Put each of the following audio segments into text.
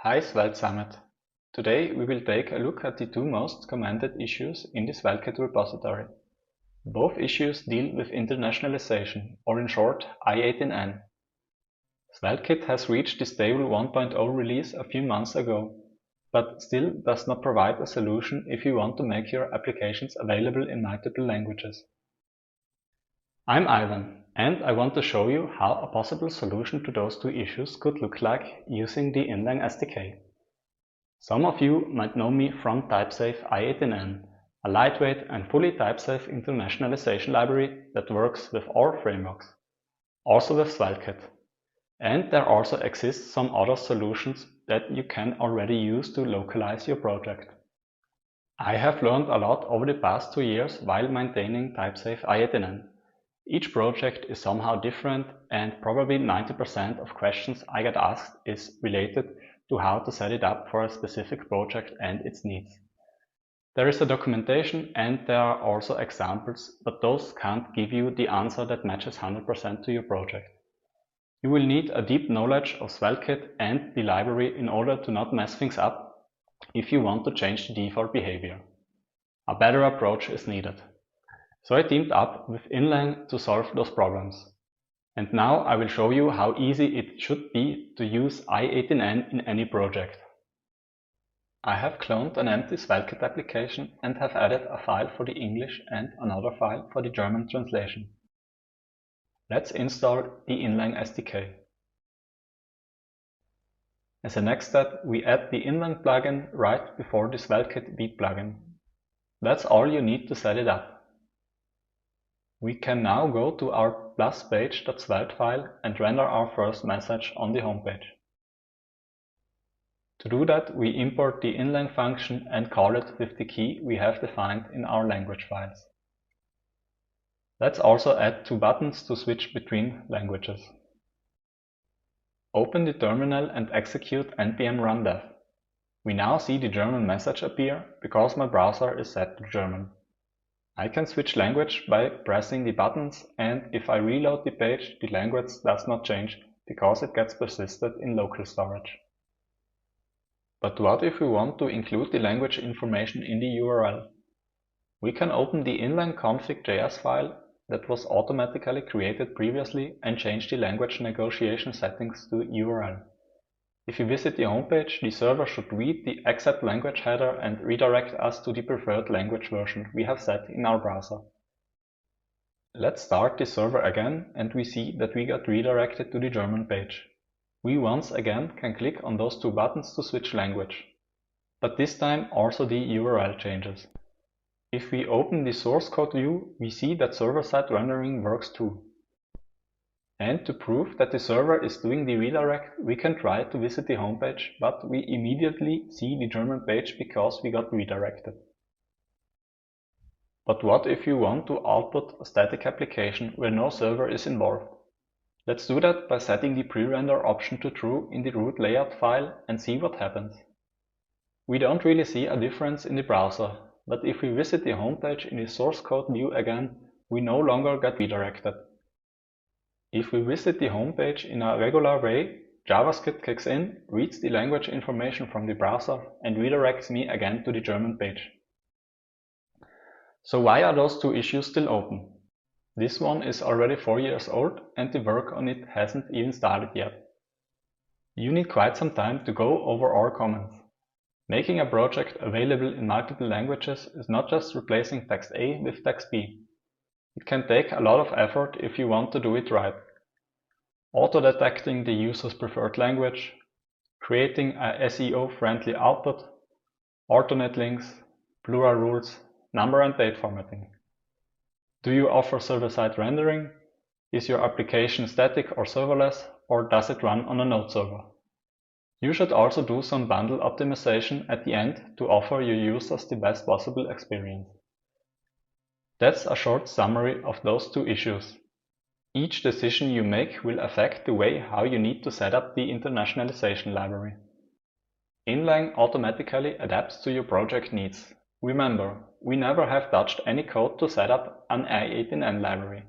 Hi Svelte Summit! Today we will take a look at the two most commended issues in the SvelteKit repository. Both issues deal with internationalization, or in short, i18n. SvelteKit has reached the stable 1.0 release a few months ago, but still does not provide a solution if you want to make your applications available in multiple languages. I'm Ivan, and I want to show you how a possible solution to those two issues could look like using the Inlang SDK. Some of you might know me from TypeSafe i18n, a lightweight and fully type-safe internationalization library that works with all frameworks, also with SvelteKit. And there also exist some other solutions that you can already use to localize your project. I have learned a lot over the past 2 years while maintaining TypeSafe i18n. Each project is somehow different, and probably 90% of questions I get asked is related to how to set it up for a specific project and its needs. There is a documentation and there are also examples, but those can't give you the answer that matches 100% to your project. You will need a deep knowledge of SvelteKit and the library in order to not mess things up if you want to change the default behavior. A better approach is needed. So I teamed up with Inlang to solve those problems. And now I will show you how easy it should be to use i18n in any project. I have cloned an empty SvelteKit application and have added a file for the English and another file for the German translation. Let's install the Inlang SDK. As a next step, we add the Inlang plugin right before the SvelteKit vite plugin. That's all you need to set it up. We can now go to our plus-page.svelte file and render our first message on the homepage. To do that, we import the Inlang function and call it with the key we have defined in our language files. Let's also add two buttons to switch between languages. Open the terminal and execute npm run dev. We now see the German message appear because my browser is set to German. I can switch language by pressing the buttons, and if I reload the page, the language does not change because it gets persisted in local storage. But what if we want to include the language information in the URL? We can open the inlang config.js file that was automatically created previously and change the language negotiation settings to URL. If you visit the homepage, the server should read the accept language header and redirect us to the preferred language version we have set in our browser. Let's start the server again, and we see that we got redirected to the German page. We once again can click on those two buttons to switch language. But this time also the URL changes. If we open the source code view, we see that server-side rendering works too. And to prove that the server is doing the redirect, we can try to visit the homepage, but we immediately see the German page because we got redirected. But what if you want to output a static application where no server is involved? Let's do that by setting the pre-render option to true in the root layout file and see what happens. We don't really see a difference in the browser, but if we visit the homepage in the source code view again, we no longer get redirected. If we visit the homepage in a regular way, JavaScript kicks in, reads the language information from the browser, and redirects me again to the German page. So why are those two issues still open? This one is already 4 years old and the work on it hasn't even started yet. You need quite some time to go over all comments. Making a project available in multiple languages is not just replacing text A with text B. It can take a lot of effort if you want to do it right. Auto-detecting the user's preferred language, creating a SEO-friendly output, alternate links, plural rules, number and date formatting. Do you offer server-side rendering? Is your application static or serverless, or does it run on a node server? You should also do some bundle optimization at the end to offer your users the best possible experience. That's a short summary of those two issues. Each decision you make will affect the way how you need to set up the internationalization library. Inlang automatically adapts to your project needs. Remember, we never have touched any code to set up an i18n library.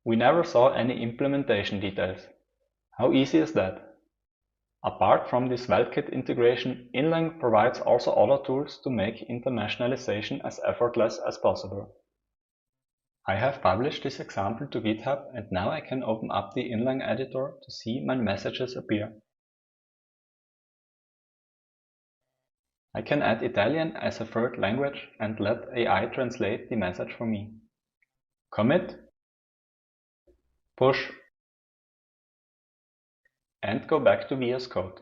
We never saw any implementation details. How easy is that? Apart from the SvelteKit integration, Inlang provides also other tools to make internationalization as effortless as possible. I have published this example to GitHub and now I can open up the Inlang editor to see my messages appear. I can add Italian as a third language and let AI translate the message for me. Commit, push, and go back to VS Code.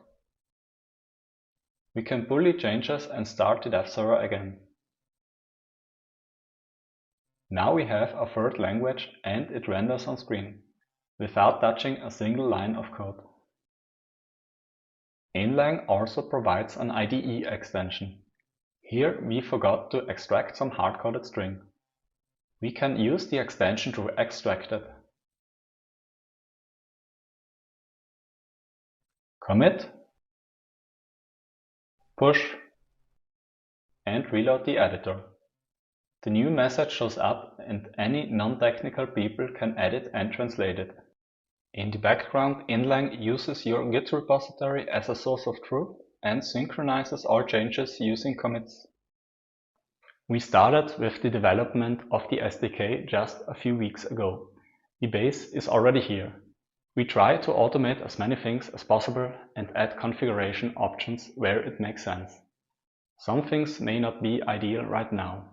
We can bully changes and start the dev server again. Now we have a third language and it renders on screen, without touching a single line of code. Inlang also provides an IDE extension. Here we forgot to extract some hard-coded string. We can use the extension to extract it. Commit, push, and reload the editor. The new message shows up and any non-technical people can edit and translate it. In the background, Inlang uses your Git repository as a source of truth and synchronizes all changes using commits. We started with the development of the SDK just a few weeks ago. The base is already here. We try to automate as many things as possible and add configuration options where it makes sense. Some things may not be ideal right now.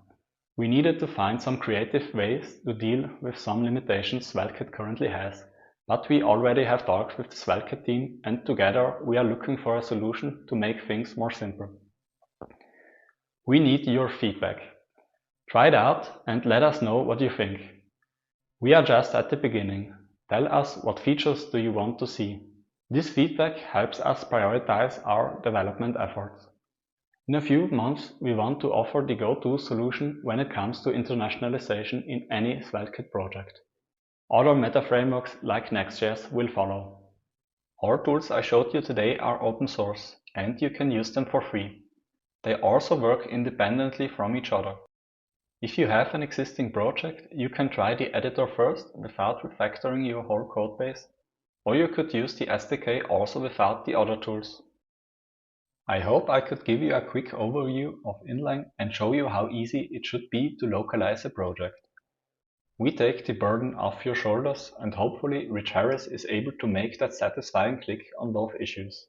We needed to find some creative ways to deal with some limitations SvelteKit currently has, but we already have talked with the SvelteKit team and together we are looking for a solution to make things more simple. We need your feedback. Try it out and let us know what you think. We are just at the beginning. Tell us what features do you want to see. This feedback helps us prioritize our development efforts. In a few months, we want to offer the go-to solution when it comes to internationalization in any SvelteKit project. Other meta frameworks like Next.js will follow. All tools I showed you today are open source and you can use them for free. They also work independently from each other. If you have an existing project, you can try the editor first without refactoring your whole codebase, or you could use the SDK also without the other tools. I hope I could give you a quick overview of Inlang and show you how easy it should be to localize a project. We take the burden off your shoulders and hopefully Rich Harris is able to make that satisfying click on both issues.